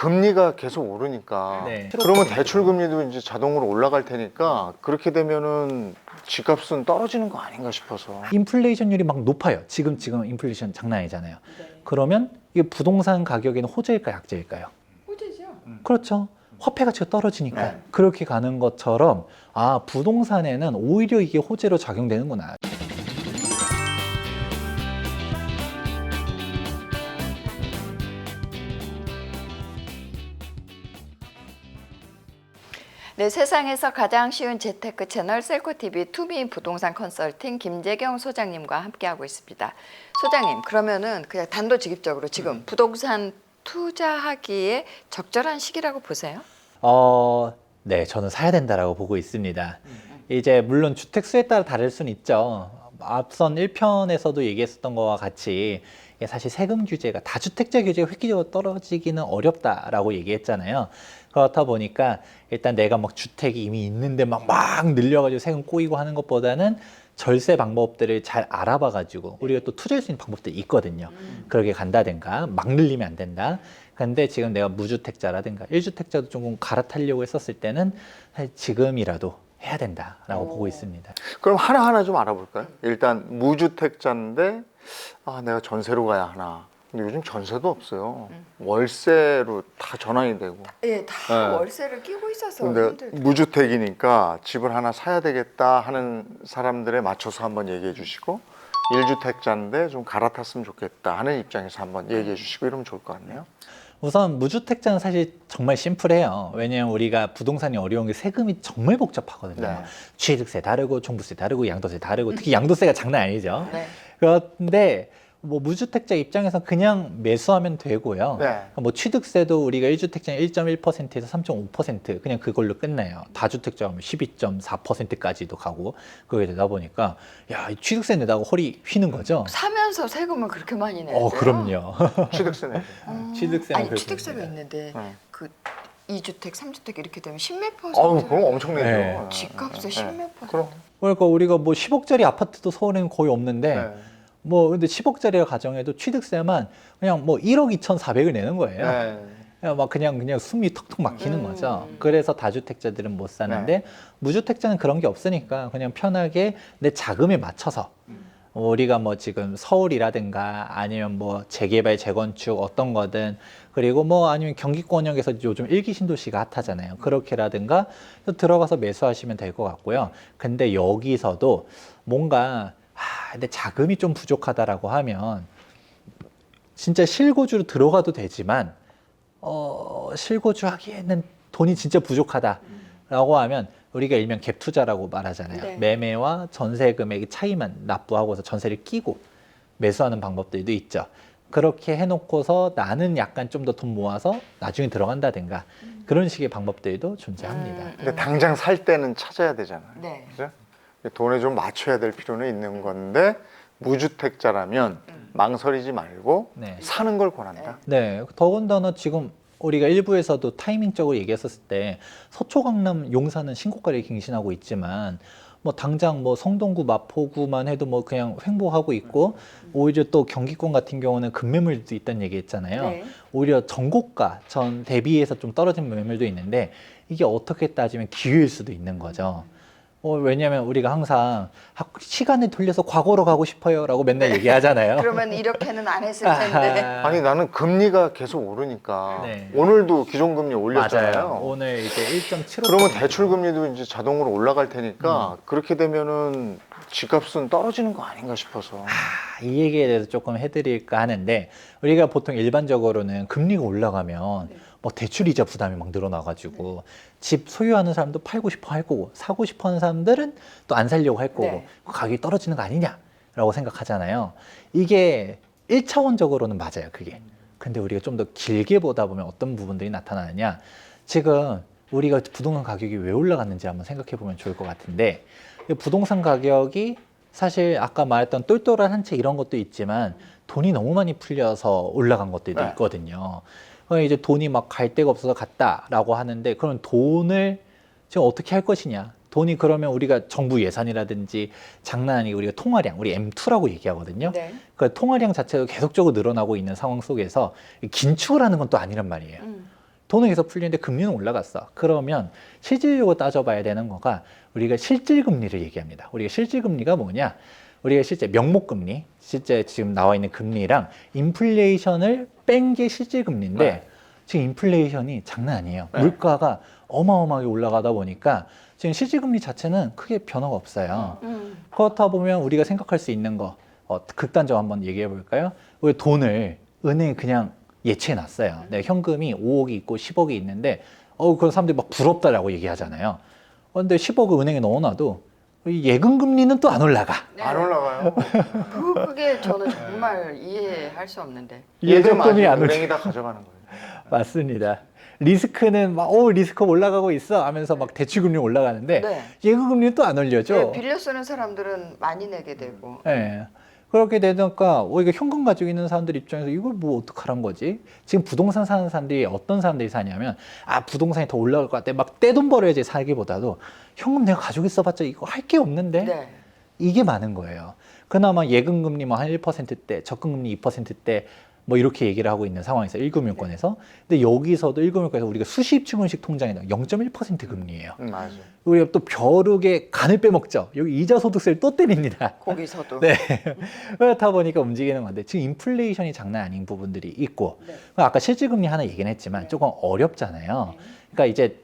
금리가 계속 오르니까 네. 그러면 대출 금리도 이제 자동으로 올라갈 테니까 그렇게 되면은 집값은 떨어지는 거 아닌가 싶어서. 인플레이션율이 막 높아요. 지금 인플레이션 장난 아니잖아요. 그러면 이게 부동산 가격에는 호재일까요, 악재일까요? 호재죠. 그렇죠. 화폐 가치가 떨어지니까. 네. 그렇게 가는 것처럼 아, 부동산에는 오히려 이게 호재로 작용되는구나. 네, 세상에서 가장 쉬운 재테크 채널 셀코TV 투미 부동산 컨설팅 김재경 소장님과 함께하고 있습니다. 소장님, 그러면은 그냥 단도직입적으로 지금 부동산 투자하기에 적절한 시기라고 보세요? 네, 저는 사야 된다라고 보고 있습니다. 이제 물론 주택 수에 따라 다를 수는 있죠. 앞선 1편에서도 얘기했었던 거와 같이 이게 사실 세금 규제가 다주택자 규제가 획기적으로 떨어지기는 어렵다라고 얘기했잖아요. 그렇다 보니까 일단 내가 막 주택이 이미 있는데 막 늘려가지고 세금 꼬이고 하는 것보다는 절세 방법들을 잘 알아봐가지고 우리가 또 투자할 수 있는 방법들이 있거든요. 그렇게 간다든가 막 늘리면 안 된다. 근데 지금 내가 무주택자라든가 1주택자도 조금 갈아타려고 했었을 때는 사실 지금이라도 해야 된다라고 보고 있습니다. 그럼 하나하나 좀 알아볼까요? 일단 무주택자인데 내가 전세로 가야 하나. 근데 요즘 전세도 없어요. 월세로 다 전환이 되고. 예, 다 네. 월세를 끼고 있어서 근데 힘들죠. 무주택이니까 집을 하나 사야 되겠다 하는 사람들에 맞춰서 한번 얘기해 주시고 1주택자인데 좀 갈아탔으면 좋겠다 하는 입장에서 한번 얘기해 주시고 이러면 좋을 것 같네요. 우선 무주택자는 사실 정말 심플해요. 왜냐하면 우리가 부동산이 어려운 게 세금이 정말 복잡하거든요. 네. 취득세 다르고 종부세 다르고 양도세 다르고 특히 양도세가 장난 아니죠. 네. 그런데 뭐 무주택자 입장에서 그냥 매수하면 되고요. 네. 뭐 취득세도 우리가 1주택자는 1.1%에서 3.5% 그냥 그걸로 끝나요. 다주택자 하면 12.4%까지도 가고 그게 되다 보니까 야, 이 취득세 내다가 허리 휘는 거죠. 사면서 세금을 그렇게 많이 내요? 그럼요. 취득세 내죠. 취득세는 아니, 그렇습니다. 취득세가 있는데 네. 그 2주택, 3주택 이렇게 되면 10몇 아유, 퍼센트 그럼 엄청 내죠. 네. 집값의 네. 10몇 퍼센트. 그럼. 그러니까 우리가 뭐 10억짜리 아파트도 서울에는 거의 없는데 네. 뭐 근데 10억짜리가 가정해도 취득세만 그냥 뭐 1억 2,400을 내는 거예요. 네. 막 그냥 숨이 턱턱 막히는 거죠. 그래서 다주택자들은 못 사는데 무주택자는 그런 게 없으니까 그냥 편하게 내 자금에 맞춰서 우리가 뭐 지금 서울이라든가 아니면 뭐 재개발, 재건축 어떤 거든 그리고 뭐 아니면 경기권역에서 요즘 일기 신도시가 핫하잖아요. 그렇게라든가 들어가서 매수하시면 될 것 같고요. 근데 여기서도 뭔가 근데 자금이 좀 부족하다라고 하면 진짜 실거주로 들어가도 되지만 실거주 하기에는 돈이 진짜 부족하다라고 하면 우리가 일명 갭 투자라고 말하잖아요. 네. 매매와 전세 금액의 차이만 납부하고서 전세를 끼고 매수하는 방법들도 있죠. 그렇게 해놓고서 나는 약간 좀 더 돈 모아서 나중에 들어간다든가 그런 식의 방법들도 존재합니다. 근데 당장 살 때는 찾아야 되잖아요. 네. 그죠? 돈에 좀 맞춰야 될 필요는 있는 건데 무주택자라면 망설이지 말고 네. 사는 걸 권한다. 네, 더군다나 지금 우리가 일부에서도 타이밍적으로 얘기했었을 때 서초, 강남, 용산은 신고가를 갱신하고 있지만 뭐 당장 뭐 성동구, 마포구만 해도 뭐 그냥 횡보하고 있고 오히려 또 경기권 같은 경우는 급매물도 있다는 얘기 했잖아요. 네. 오히려 전고가 전 대비해서 좀 떨어진 매물도 있는데 이게 어떻게 따지면 기회일 수도 있는 거죠. 왜냐하면 우리가 항상 시간을 돌려서 과거로 가고 싶어요 라고 맨날 얘기하잖아요. 그러면 이렇게는 안 했을 텐데. 아니 나는 금리가 계속 오르니까 네. 오늘도 기존금리 올렸잖아요. 맞아요. 오늘 이제 1.75%. 그러면 대출금리도 이제 자동으로 올라갈 테니까 그렇게 되면은 집값은 떨어지는 거 아닌가 싶어서. 이 얘기에 대해서 조금 해드릴까 하는데 우리가 보통 일반적으로는 금리가 올라가면 뭐 대출이자 부담이 막 늘어나가지고 집 소유하는 사람도 팔고 싶어 할 거고 사고 싶어 하는 사람들은 또 안 살려고 할 거고 네. 가격이 떨어지는 거 아니냐라고 생각하잖아요. 이게 1차원적으로는 맞아요, 그게. 근데 우리가 좀 더 길게 보다 보면 어떤 부분들이 나타나느냐. 지금 우리가 부동산 가격이 왜 올라갔는지 한번 생각해 보면 좋을 것 같은데 부동산 가격이 사실 아까 말했던 똘똘한 한 채 이런 것도 있지만 돈이 너무 많이 풀려서 올라간 것들도 네. 있거든요. 이제 돈이 막 갈 데가 없어서 갔다라고 하는데 그럼 돈을 지금 어떻게 할 것이냐? 돈이 그러면 우리가 정부 예산이라든지 장난 아니고 우리가 통화량, 우리 M2라고 얘기하거든요. 네. 그 통화량 자체도 계속적으로 늘어나고 있는 상황 속에서 긴축을 하는 건 또 아니란 말이에요. 돈은 계속 풀리는데 금리는 올라갔어. 그러면 실질적으로 따져봐야 되는 거가 우리가 실질금리를 얘기합니다. 우리가 실질금리가 뭐냐? 우리가 실제 명목금리, 실제 지금 나와 있는 금리랑 인플레이션을 뺀 게 실질금리인데 네. 지금 인플레이션이 장난 아니에요. 네. 물가가 어마어마하게 올라가다 보니까 지금 실질금리 자체는 크게 변화가 없어요. 그렇다 보면 우리가 생각할 수 있는 거 극단적 한번 얘기해 볼까요? 우리 돈을 은행에 그냥 예치해 놨어요. 내 현금이 5억이 있고 10억이 있는데 그런 사람들이 막 부럽다라고 얘기하잖아요. 근데 10억을 은행에 넣어놔도 이 예금 금리는 또 안 올라가. 안 올라가요. 그게 저는 정말 이해할 수 없는데. 예금금리 안 올라. 은행이 다 가져가는 거예요. 맞습니다. 리스크는 막 리스크 올라가고 있어 하면서 막 대출금리 올라가는데 네. 예금금리는 또 안 올려줘. 네, 빌려 쓰는 사람들은 많이 내게 되고. 예. 그렇게 되니까 이게 현금 가지고 있는 사람들 입장에서 이걸 뭐 어떡하란 거지? 지금 부동산 사는 사람들이 어떤 사람들이 사냐면 부동산이 더 올라갈 것 같아. 막 떼돈 벌어야지 살기보다도 현금 내가 가지고 있어봤자 이거 할 게 없는데 네. 이게 많은 거예요. 그나마 예금금리 뭐 한 1%대, 적금금리 2%대 뭐 이렇게 얘기를 하고 있는 상황에서 1금융권에서 근데 여기서도 1금융권에서 우리가 수십증원식 통장에 0.1% 금리예요. 맞아요. 우리가 또 벼룩의 간을 빼먹죠. 여기 이자소득세를 또 때립니다. 거기서도. 네. 그렇다 보니까 움직이는 건데 지금 인플레이션이 장난 아닌 부분들이 있고 아까 실질금리 하나 얘기는 했지만 조금 어렵잖아요. 그러니까 이제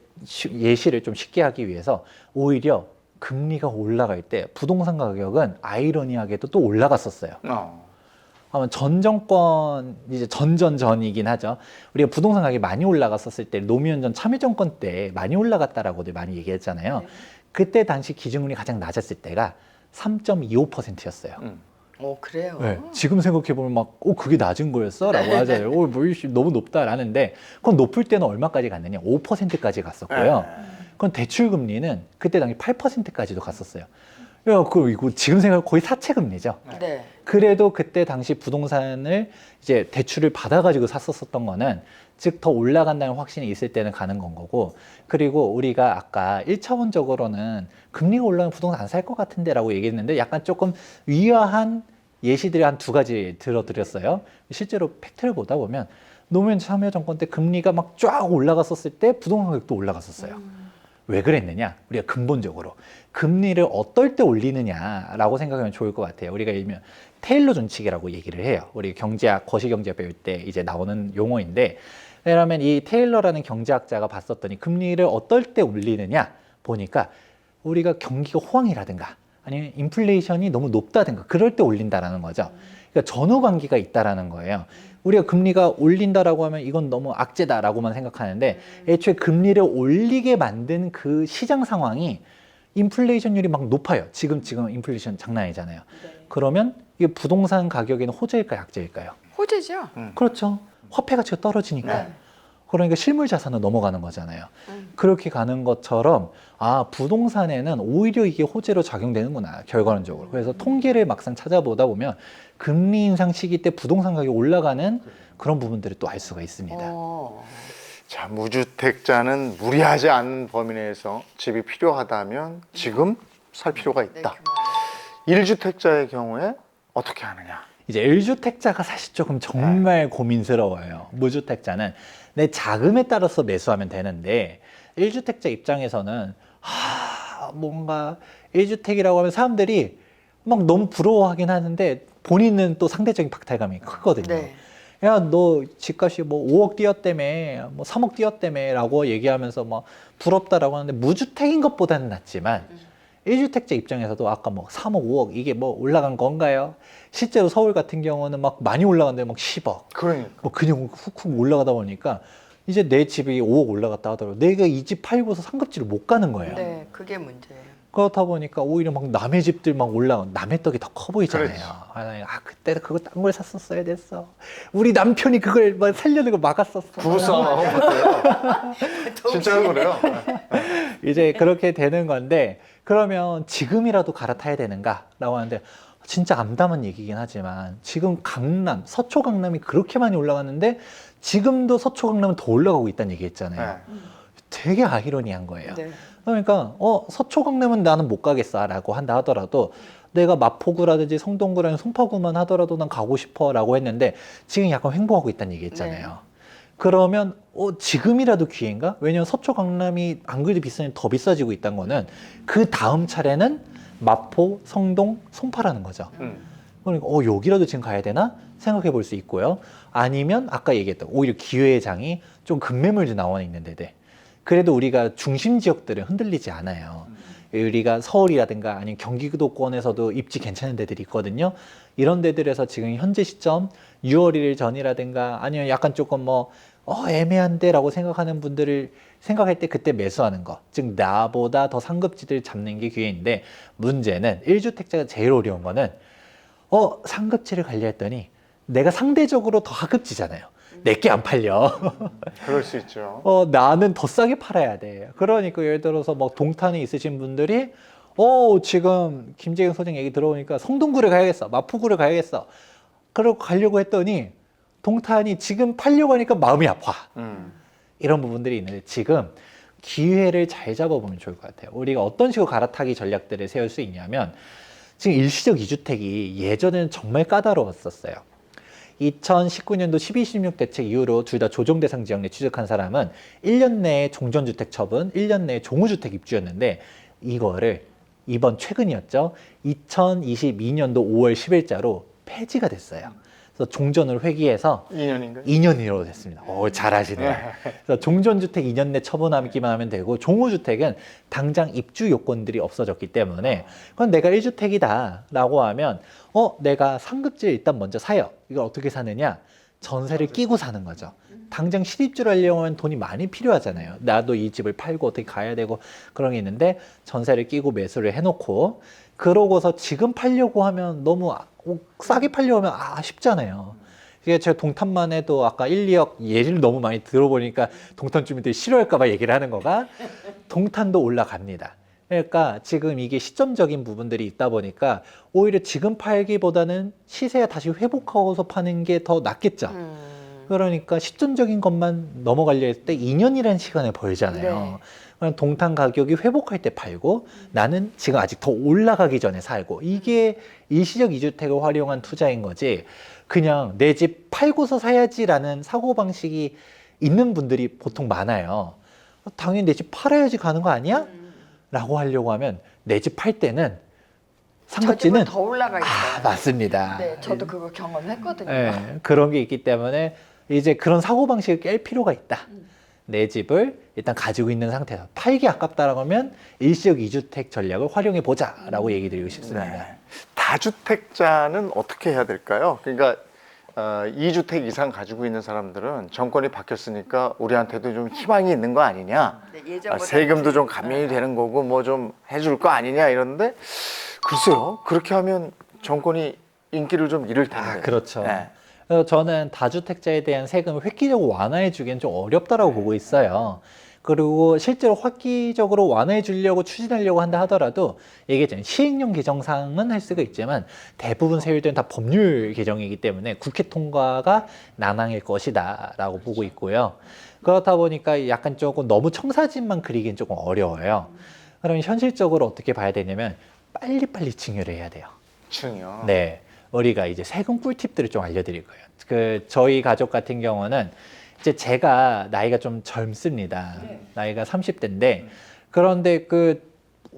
예시를 좀 쉽게 하기 위해서 오히려 금리가 올라갈 때 부동산 가격은 아이러니하게도 또 올라갔었어요. 아마 전 정권 이제 전전전이긴 하죠. 우리가 부동산 가격이 많이 올라갔었을 때 노무현 전 참여정권 때 많이 올라갔다라고들 많이 얘기했잖아요. 그때 당시 기준금리 가장 낮았을 때가 3.25%였어요. 그래요? 네, 지금 생각해보면 막 그게 낮은 거였어? 라고 하잖아요. 뭐 너무 높다라는데 그건 높을 때는 얼마까지 갔느냐? 5%까지 갔었고요. 그건 대출금리는 그때 당시 8%까지도 갔었어요. 이거 지금 생각하면 거의 사채금리죠. 네. 그래도 그때 당시 부동산을 이제 대출을 받아가지고 샀었던 거는 즉 더 올라간다는 확신이 있을 때는 가는 건 거고 그리고 우리가 아까 1차원적으로는 금리가 올라가면 부동산 안 살 것 같은데 라고 얘기했는데 약간 조금 위화한 예시들이 한 두 가지 들어드렸어요. 실제로 팩트를 보다 보면 노무현 참여정권 때 금리가 막 쫙 올라갔었을 때 부동산 가격도 올라갔었어요. 왜 그랬느냐? 우리가 근본적으로 금리를 어떨 때 올리느냐라고 생각하면 좋을 것 같아요. 우리가 일명 테일러 준칙이라고 얘기를 해요. 우리 경제학, 거시경제 배울 때 이제 나오는 용어인데 그러면 이 테일러라는 경제학자가 봤었더니 금리를 어떨 때 올리느냐 보니까 우리가 경기가 호황이라든가 아니면 인플레이션이 너무 높다든가 그럴 때 올린다라는 거죠. 그러니까 전후 관계가 있다라는 거예요. 우리가 금리가 올린다라고 하면 이건 너무 악재다라고만 생각하는데 애초에 금리를 올리게 만든 그 시장 상황이 인플레이션율이 막 높아요. 지금 인플레이션 장난 아니잖아요. 그러면 이게 부동산 가격에는 호재일까요, 악재일까요? 호재죠. 그렇죠. 화폐 가치가 떨어지니까. 네. 그러니까 실물 자산으로 넘어가는 거잖아요. 그렇게 가는 것처럼 부동산에는 오히려 이게 호재로 작용되는구나 결과론적으로. 그래서 통계를 막상 찾아보다 보면 금리 인상 시기 때 부동산 가격이 올라가는 그런 부분들을 또 알 수가 있습니다. 자, 무주택자는 무리하지 않는 범위 내에서 집이 필요하다면 지금 살 필요가 있다. 1주택자의 경우에 어떻게 하느냐? 이제 1주택자가 사실 조금 정말 고민스러워요. 무주택자는 내 자금에 따라서 매수하면 되는데 1주택자 입장에서는 뭔가 1주택이라고 하면 사람들이 막 너무 부러워하긴 하는데 본인은 또 상대적인 박탈감이 크거든요. 네. 야, 너 집값이 뭐 5억 뛰었다며, 뭐 3억 뛰었다며 라고 얘기하면서 뭐 부럽다라고 하는데 무주택인 것보다는 낫지만 1주택자 입장에서도 아까 뭐 3억, 5억 이게 뭐 올라간 건가요? 실제로 서울 같은 경우는 막 많이 올라갔는데 막 10억. 그러니까. 뭐 그냥 훅훅 올라가다 보니까 이제 내 집이 5억 올라갔다 하더라도 내가 이 집 팔고서 상급지를 못 가는 거예요. 네, 그게 문제예요. 그렇다 보니까 오히려 막 남의 집들 막 올라가 남의 떡이 더 커 보이잖아요. 그렇지. 그때 그거 딴 걸 샀었어야 됐어. 우리 남편이 그걸 막 살려는 걸 막았었어. 부부싸움하고 같아요. 진짜로 그래요. 이제 그렇게 되는 건데 그러면 지금이라도 갈아타야 되는가라고 하는데 진짜 암담한 얘기긴 하지만 지금 강남, 서초 강남이 그렇게 많이 올라갔는데 지금도 서초 강남은 더 올라가고 있다는 얘기 했잖아요. 되게 아이러니한 거예요. 네. 그러니까 서초 강남은 나는 못 가겠어라고 한다 하더라도 내가 마포구라든지 성동구라든지 송파구만 하더라도 난 가고 싶어라고 했는데 지금 약간 횡보하고 있다는 얘기 했잖아요. 그러면 지금이라도 기회인가? 왜냐면 서초 강남이 안 그래도 비싸니 더 비싸지고 있다는 거는 그 다음 차례는 마포, 성동, 송파라는 거죠. 그러니까 여기라도 지금 가야 되나 생각해 볼 수 있고요. 아니면 아까 얘기했던 오히려 기회의 장이 좀 급매물도 나와 있는 데들. 그래도 우리가 중심 지역들은 흔들리지 않아요. 우리가 서울이라든가 아니면 경기도권에서도 입지 괜찮은 데들이 있거든요. 이런 데들에서 지금 현재 시점 6월 1일 전이라든가 아니면 약간 조금 애매한데라고 생각하는 분들을 생각할 때 그때 매수하는 거. 즉 나보다 더 상급지들 잡는 게 기회인데 문제는 1주택자가 제일 어려운 거는 상급지를 관리했더니 내가 상대적으로 더 하급지잖아요. 내게 안 팔려. 그럴 수 있죠. 나는 더 싸게 팔아야 돼. 그러니까 예를 들어서 뭐 동탄에 있으신 분들이 지금 김재경 소장 얘기 들어보니까 성동구를 가야겠어. 마포구를 가야겠어. 그러고 가려고 했더니 동탄이 지금 팔려고 하니까 마음이 아파. 이런 부분들이 있는데 지금 기회를 잘 잡아보면 좋을 것 같아요. 우리가 어떤 식으로 갈아타기 전략들을 세울 수 있냐면 지금 일시적 2주택이 예전에는 정말 까다로웠었어요. 2019년도 12.16 대책 이후로 둘 다 조정대상 지역 내 취득한 사람은 1년 내에 종전주택 처분, 1년 내에 종우주택 입주였는데 이거를 이번 최근이었죠. 2022년도 5월 10일자로 폐지가 됐어요. 그래서 종전을 회귀해서 2년인가요? 2년으로 됐습니다. 잘하시네요. 그래서 종전주택 2년 내 처분하기만 하면 되고 종우주택은 당장 입주 요건들이 없어졌기 때문에 그럼 내가 1주택이다 라고 하면 내가 상급지를 일단 먼저 사요. 이걸 어떻게 사느냐? 전세를 끼고 사는 거죠. 당장 실입주를 하려고 하면 돈이 많이 필요하잖아요. 나도 이 집을 팔고 어떻게 가야 되고 그런 게 있는데 전세를 끼고 매수를 해놓고 그러고서 지금 팔려고 하면 너무 싸게 팔려고 하면 아쉽잖아요. 이게 제가 동탄만 해도 아까 1, 2억 예를 너무 많이 들어보니까 동탄 주민들이 싫어할까 봐 얘기를 하는 거가 동탄도 올라갑니다. 그러니까 지금 이게 시점적인 부분들이 있다 보니까 오히려 지금 팔기보다는 시세가 다시 회복하고서 파는 게 더 낫겠죠. 그러니까 시점적인 것만 넘어가려 했을 때 2년이라는 시간을 벌잖아요. 그럼 동탄 가격이 회복할 때 팔고 나는 지금 아직 더 올라가기 전에 살고 이게 일시적 2주택을 활용한 투자인 거지 그냥 내 집 팔고서 사야지라는 사고방식이 있는 분들이 보통 많아요. 당연히 내 집 팔아야지 가는 거 아니야? 라고 하려고 하면 내 집 팔 때는 상급지는 더 올라가 있어요. 맞습니다. 네, 저도 그거 경험했거든요. 네, 그런 게 있기 때문에 이제 그런 사고방식을 깰 필요가 있다. 내 집을 일단 가지고 있는 상태에서 팔기 아깝다라고 하면 일시적 2주택 전략을 활용해 보자라고 얘기 드리고 싶습니다. 네. 다주택자는 어떻게 해야 될까요? 그러니까 2주택 이상 가지고 있는 사람들은 정권이 바뀌었으니까 우리한테도 좀 희망이 있는 거 아니냐? 세금도 좀 감면이 되는 거고 뭐 좀 해줄 거 아니냐 이러는데 글쎄요. 그렇게 하면 정권이 인기를 좀 잃을 텐데. 그렇죠. 네. 그래서 저는 다주택자에 대한 세금을 획기적으로 완화해 주기엔 좀 어렵다라고 보고 있어요. 그리고 실제로 획기적으로 완화해 주려고 추진하려고 한다 하더라도 얘기했잖아요. 시행령 개정상은 할 수가 있지만 대부분 세율들은 다 법률 개정이기 때문에 국회 통과가 난항일 것이다 라고 보고 있고요. 그렇다 보니까 약간 조금 너무 청사진만 그리기엔 조금 어려워요. 그러면 현실적으로 어떻게 봐야 되냐면 빨리빨리 증여를 해야 돼요. 층이요. 네. 우리가 이제 세금 꿀팁들을 좀 알려드릴 거예요. 저희 가족 같은 경우는 이제 제가 나이가 좀 젊습니다. 나이가 30대인데 그런데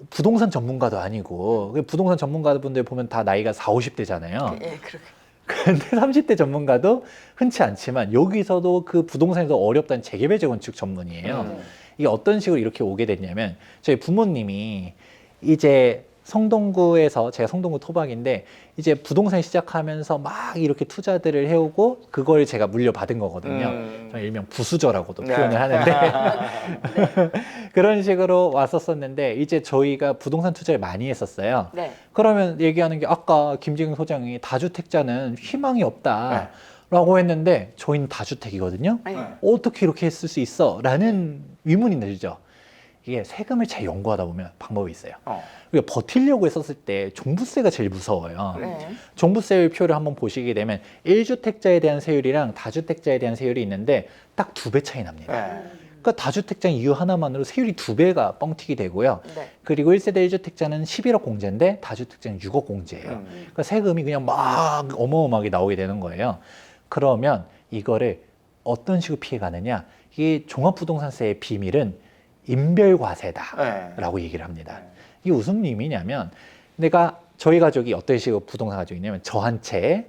부동산 전문가도 아니고 부동산 전문가분들 보면 다 나이가 40, 50대잖아요. 예, 그렇게. 근데 30대 전문가도 흔치 않지만 여기서도 그 부동산에서 어렵다는 재개발 재건축 전문이에요. 이게 어떤 식으로 이렇게 오게 됐냐면 저희 부모님이 이제 성동구에서 제가 성동구 토박인데 이제 부동산 시작하면서 막 이렇게 투자들을 해오고 그걸 제가 물려받은 거거든요. 저는 일명 부수저라고도 표현을 하는데 그런 식으로 왔었었는데 이제 저희가 부동산 투자를 많이 했었어요. 네. 그러면 얘기하는 게 아까 김재경 소장이 다주택자는 희망이 없다. 라고 했는데 저희는 다주택이거든요. 네. 어떻게 이렇게 했을 수 있어? 라는 의문이 들죠. 이게 세금을 잘 연구하다 보면 방법이 있어요. 우리가 버티려고 했었을 때 종부세가 제일 무서워요. 네. 종부세율 표를 한번 보시게 되면 1주택자에 대한 세율이랑 다주택자에 대한 세율이 있는데 딱 2배 차이 납니다. 네. 그러니까 다주택자 이유 하나만으로 세율이 2배가 뻥튀기 되고요. 네. 그리고 1세대 1주택자는 11억 공제인데 다주택자는 6억 공제예요. 그러니까 세금이 그냥 막 어마어마하게 나오게 되는 거예요. 그러면 이거를 어떤 식으로 피해가느냐? 이 종합부동산세의 비밀은 인별과세다라고 네. 얘기를 합니다. 이게 무슨 의미냐면 저희 가족이 어떤 식으로 부동산 가지고 있냐면 저 한 채,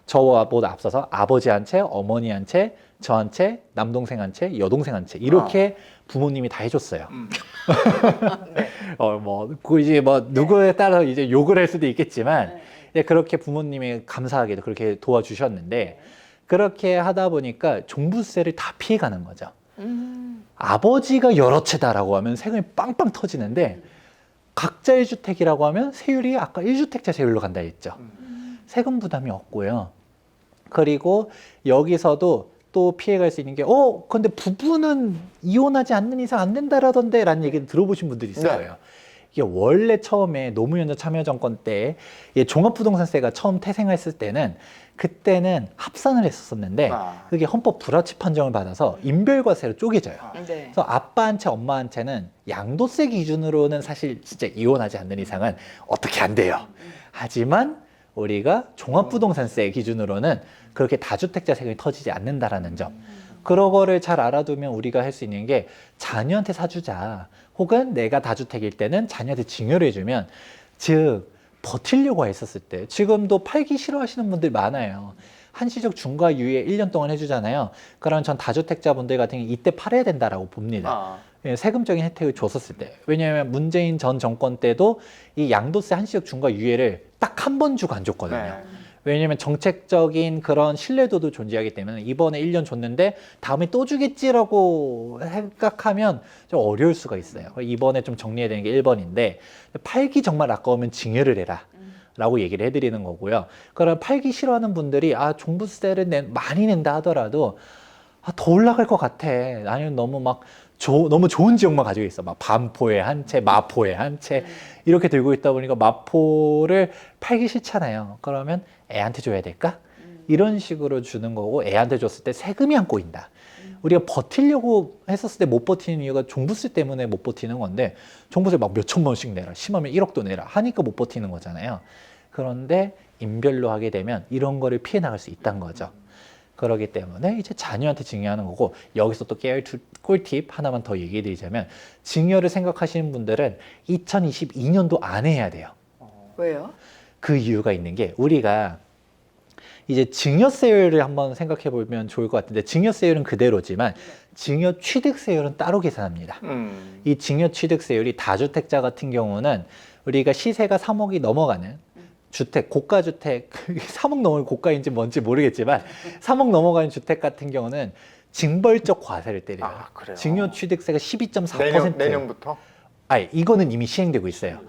저보다 앞서서 아버지 한 채, 어머니 한 채, 저 한 채, 남동생 한 채, 여동생 한 채 이렇게 부모님이 다 해줬어요. 네. 이제 누구에 따라서 이제 욕을 할 수도 있겠지만 이제 그렇게 부모님이 감사하게도 그렇게 도와주셨는데 그렇게 하다 보니까 종부세를 다 피해가는 거죠. 아버지가 여러 채다라고 하면 세금이 빵빵 터지는데 각자 1주택이라고 하면 세율이 아까 1주택자 세율로 간다 했죠. 세금 부담이 없고요. 그리고 여기서도 또 피해갈 수 있는 게 근데 부부는 이혼하지 않는 이상 안 된다라던데 라는 얘기를 들어보신 분들이 있을 네. 거예요. 이게 원래 처음에 노무현 전 참여정권 때 종합부동산세가 처음 태생했을 때는 그때는 합산을 했었는데 그게 헌법 불합치 판정을 받아서 인별과세로 쪼개져요. 네. 그래서 아빠 한 채, 엄마 한 채는 양도세 기준으로는 사실 진짜 이혼하지 않는 이상은 어떻게 안 돼요. 하지만 우리가 종합부동산세 기준으로는 그렇게 다주택자 세금이 터지지 않는다라는 점. 그런 거를 잘 알아두면 우리가 할 수 있는 게 자녀한테 사주자. 혹은 내가 다주택일 때는 자녀한테 증여를 해주면 즉 버틸려고 했었을 때 지금도 팔기 싫어하시는 분들 많아요. 한시적 중과 유예 1년 동안 해주잖아요. 그러면 전 다주택자분들 같은 경우 이때 팔아야 된다라고 봅니다. 세금적인 혜택을 줬었을 때. 왜냐하면 문재인 전 정권 때도 이 양도세 한시적 중과 유예를 딱 한 번 주고 안 줬거든요. 네. 왜냐하면 정책적인 그런 신뢰도도 존재하기 때문에 이번에 1년 줬는데 다음에 또 주겠지라고 생각하면 좀 어려울 수가 있어요. 이번에 좀 정리해야 되는 게 1번인데 팔기 정말 아까우면 증여를 해라. 라고 얘기를 해드리는 거고요. 그럼 팔기 싫어하는 분들이 종부세를 많이 낸다 하더라도 더 올라갈 것 같아. 아니면 너무 너무 좋은 지역만 가지고 있어. 반포에 한 채, 마포에 한 채 이렇게 들고 있다 보니까 마포를 팔기 싫잖아요. 그러면 애한테 줘야 될까? 이런 식으로 주는 거고 애한테 줬을 때 세금이 안 꼬인다. 우리가 버티려고 했었을 때 못 버티는 이유가 종부세 때문에 못 버티는 건데 종부세 몇 천만 원씩 내라. 심하면 1억도 내라. 하니까 못 버티는 거잖아요. 그런데 인별로 하게 되면 이런 거를 피해 나갈 수 있다는 거죠. 그렇기 때문에 이제 자녀한테 증여하는 거고 여기서 또 깨알 꿀팁 하나만 더 얘기해 드리자면 증여를 생각하시는 분들은 2022년도 안에 해야 돼요. 왜요? 그 이유가 있는 게 우리가 이제 증여세율을 한번 생각해 보면 좋을 것 같은데 증여세율은 그대로지만 증여 취득세율은 따로 계산합니다. 이 증여 취득세율이 다주택자 같은 경우는 우리가 시세가 3억이 넘어가는 주택, 고가주택, 3억 넘을 고가인지 뭔지 모르겠지만 3억 넘어가는 주택 같은 경우는 징벌적 과세를 때려요. 그래요? 증여 취득세가 12.4%. 내년부터? 이거는 이미 시행되고 있어요.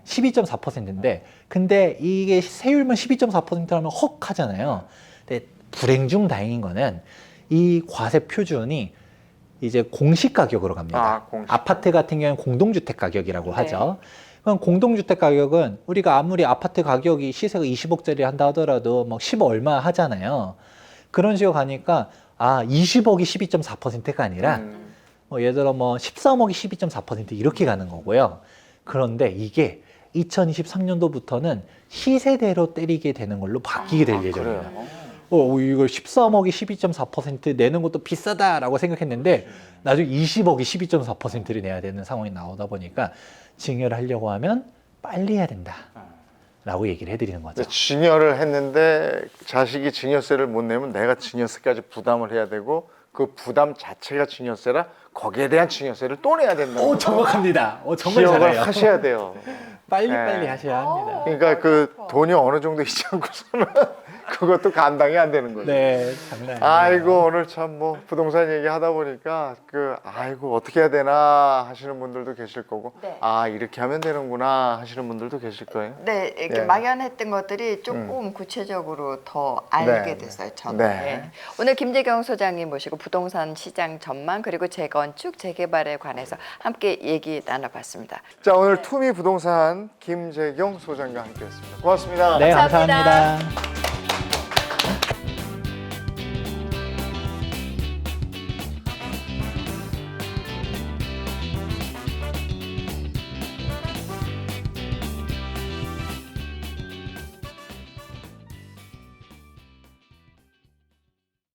12.4%인데 근데 이게 세율만 12.4%라면 헉 하잖아요. 근데 불행 중 다행인 거는 이 과세 표준이 이제 공시 가격으로 갑니다. 공시. 아파트 같은 경우는 공동주택 가격이라고 네. 하죠. 그럼 공동주택 가격은 우리가 아무리 아파트 가격이 시세가 20억짜리 한다 하더라도 10억 얼마 하잖아요. 그런 식으로 가니까 20억이 12.4%가 아니라 예를 들어 13억이 12.4% 이렇게 가는 거고요. 그런데 이게 2023년도부터는 시세대로 때리게 되는 걸로 바뀌게 될 예정입니다. 이거 13억이 12.4% 내는 것도 비싸다라고 생각했는데 나중에 20억이 12.4%를 내야 되는 상황이 나오다 보니까 증여를 하려고 하면 빨리 해야 된다라고 얘기를 해드리는 거죠. 증여를 했는데 자식이 증여세를 못 내면 내가 증여세까지 부담을 해야 되고 그 부담 자체가 증여세라 거기에 대한 증여세를 또 내야 된다. 정확합니다. 정말 기억을 잘해요. 하셔야 돼요. 빨리 네. 하셔야 합니다. 그러니까 그 돈이 어느 정도 있지 않고서는 그것도 감당이 안 되는 거죠. 네, 장난 아니에요. 아이고 오늘 참 부동산 얘기하다 보니까 어떻게 해야 되나 하시는 분들도 계실 거고 네. 이렇게 하면 되는구나 하시는 분들도 계실 거예요. 네, 이렇게 예. 막연했던 것들이 조금 구체적으로 더 알게 네. 됐어요. 저는. 네. 예. 오늘 김재경 소장님 모시고 부동산 시장 전망 그리고 재건축 재개발에 관해서 함께 얘기 나눠봤습니다. 자 오늘 투미 부동산 김재경 소장과 함께했습니다. 고맙습니다. 네, 감사합니다. 감사합니다.